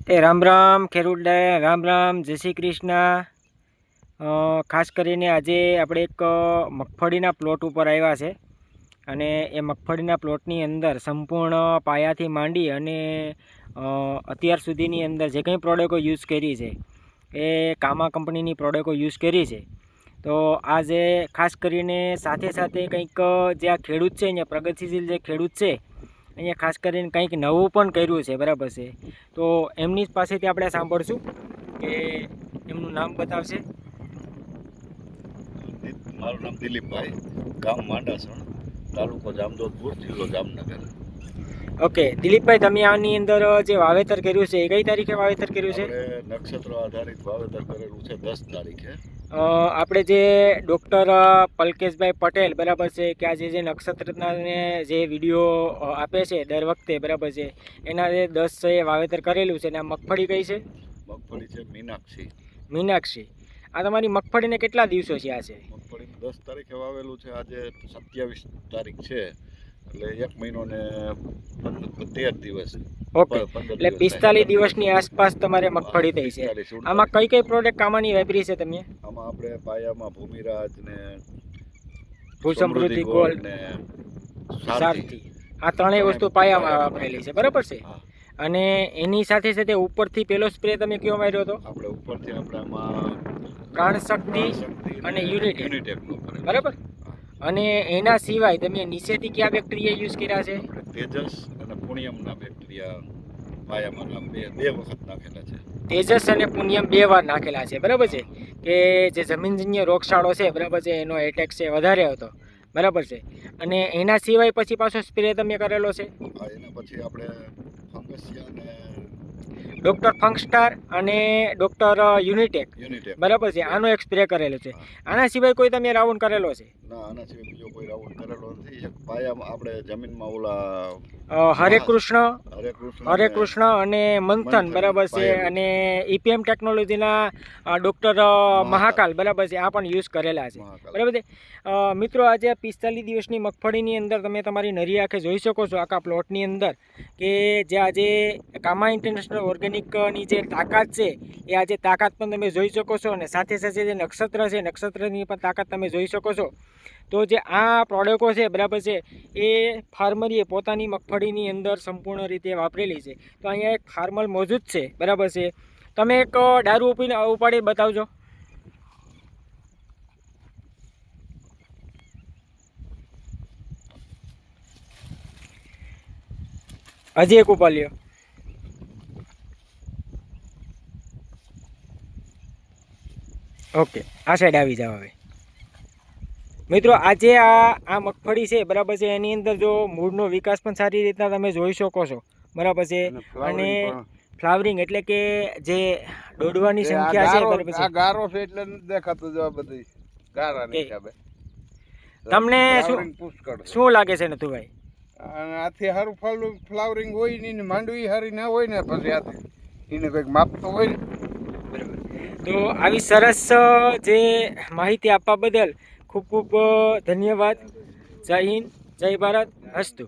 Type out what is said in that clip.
રામ રામ ખેડૂત રામ રામ, જય શ્રી કૃષ્ણ। ખાસ કરીને આજે આપણે એક મગફળીના પ્લોટ ઉપર આવ્યા છે અને એ મગફળીના પ્લોટની અંદર સંપૂર્ણ પાયાથી માંડી અને અત્યાર સુધીની અંદર જે કંઈ પ્રોડક્ટો યુઝ કરી છે એ કામા કંપનીની પ્રોડક્ટો યુઝ કરી છે। તો આજે ખાસ કરીને સાથે સાથે કંઈક જે આ ખેડૂત છે અહીંયા પ્રગતિશીલ જે ખેડૂત છે અહીંયા ખાસ કરીને કંઈક નવું પણ કર્યું છે, બરાબર છે। તો એમની પાસેથી આપણે સાંભળશું કે એમનું નામ બતાવશે। મારું નામ દિલીપભાઈ, ગામ માંડાસણ, તાલુકો જામજોધપુર, જિલ્લો જામનગર। ઓકે દિલીપભાઈ, તમે આની અંદર જે વાવેતર કર્યું છે એ કઈ તારીખે વાવેતર કર્યું છે? નક્ષત્ર આધારિત વાવેતર કરેલું છે 10 તારીખે। આપણે જે ડૉક્ટર પલકેશભાઈ પટેલ, બરાબર છે, કે આજે જે નક્ષત્રના જે વિડીયો આપે છે દર વખતે, બરાબર છે, એના જે 10 એ વાવેતર કરેલું છે ને આ મગફળી કઈ છે? મગફળી છે મીનાક્ષી। મીનાક્ષી, આ તમારી મગફળીને કેટલા દિવસો છે? આ છે મગફળી 10 તારીખે વાવેલું છે, આજે 27 તારીખ છે, એટલે 1 મહિનો ને 13 દિવસ। ઓકે, એટલે 45 દિવસની આસપાસ તમારે મગફળી થઈ છે। આમાં કઈ કઈ પ્રોડક્ટ કામાની વાપરી છે તમે? આમાં આપણે પાયામાં ભૂમિરાજ ને ભૂસમૃદ્ધિ ગોલ્ડ ને સારથી, આ ત્રણેય વસ્તુ પાયામાં વાપરેલી છે, બરાબર છે। અને એની સાથે સાથે ઉપરથી પેલો સ્પ્રે તમે કયો માર્યો હતો? આપણે ઉપરથી આપણે આમાં પ્રાણશક્તિ અને યુનિટેક, બરાબર। અને એના સિવાય તમે નીચેથી કયા બેક્ટેરિયા યુઝ કર્યા છે? તેજસ અને પુણ્યમના બેક્ટેરિયા પાયામાં બે વખત નાખેલા છે। તેજસ અને પુણ્યમ 2 વાર નાખેલા છે, બરાબર છે, કે જે જમીનજન્ય રોગચાળો છે, બરાબર છે, એનો એટેક છે વધારે હતો, બરાબર છે। અને એના સિવાય પછી પાછો સ્પ્રે તમે કરેલો છે? એના પછી આપણે ફંગસિયા અને ડૉક્ટર ફંગસ્ટાર અને ડૉક્ટર યુનિટેક, બરાબર છે, આનો એક સ્પ્રે કરેલો છે। આના સિવાય કોઈ તમે રાઉન્ડ કરેલો છે? ના, આના સિવાય બીજો કોઈ રાઉન્ડ કરેલો નથી। એક પાયામાં આપણે જમીનમાં ઓલા હરે કૃષ્ણ અને મંથન, બરાબર છે, અને ઈપીએમ ટેકનોલોજીના ડૉક્ટર મહાકાલ, બરાબર છે, આ પણ યુઝ કરેલા છે, બરાબર છે। મિત્રો, આજે 45 દિવસની મગફળીની અંદર તમે તમારી નરી આંખે જોઈ શકો છો આખા પ્લોટની અંદર કે જે આજે કામા ઇન્ટરનેશનલ ઓર્ગેનિકની જે તાકાત છે એ આજે તાકાત પણ તમે જોઈ શકો છો, અને સાથે સાથે જે નક્ષત્ર છે નક્ષત્રની પણ તાકાત તમે જોઈ શકો છો। તો જે આ પ્રોડક્ટો છે, બરાબર છે, એ ફાર્મરીએ પોતાની મગફળીની અંદર સંપૂર્ણ રીતે વાપરેલી છે। તો અહીંયા એક ફાર્મર મોજૂદ છે, બરાબર છે, તમે એક દારૂ ઉપાડી બતાવજો। હજી એક ઉપાડ લ્યો। ઓકે, આ સાઈડ આવી જાવ હવે। મિત્રો, આજે આ મગફળી છે, બરાબર છે, એની અંદર જો મૂળનો વિકાસ પણ સારી રીતના તમે જોઈ શકો છો, બરાબર છે, અને ફ્લાવરિંગ એટલે કે જે દોડવાની સંખ્યા છે, બરાબર છે, ગારો છે એટલે દેખાતું જો બધી ગારાની હિસાબે તમને શું લાગે છે નથુભાઈ? આથી સારું ફ્લાવરિંગ હોય ને માંડવી સારી ના હોય ને પછી આથી એને કંઈક માપતો હોય ને, બરાબર। તો આવી સરસ જે માહિતી આપવા બદલ ખૂબ ખૂબ ધન્યવાદ। જય હિન્દ, જય ભારત, અસ્તુ।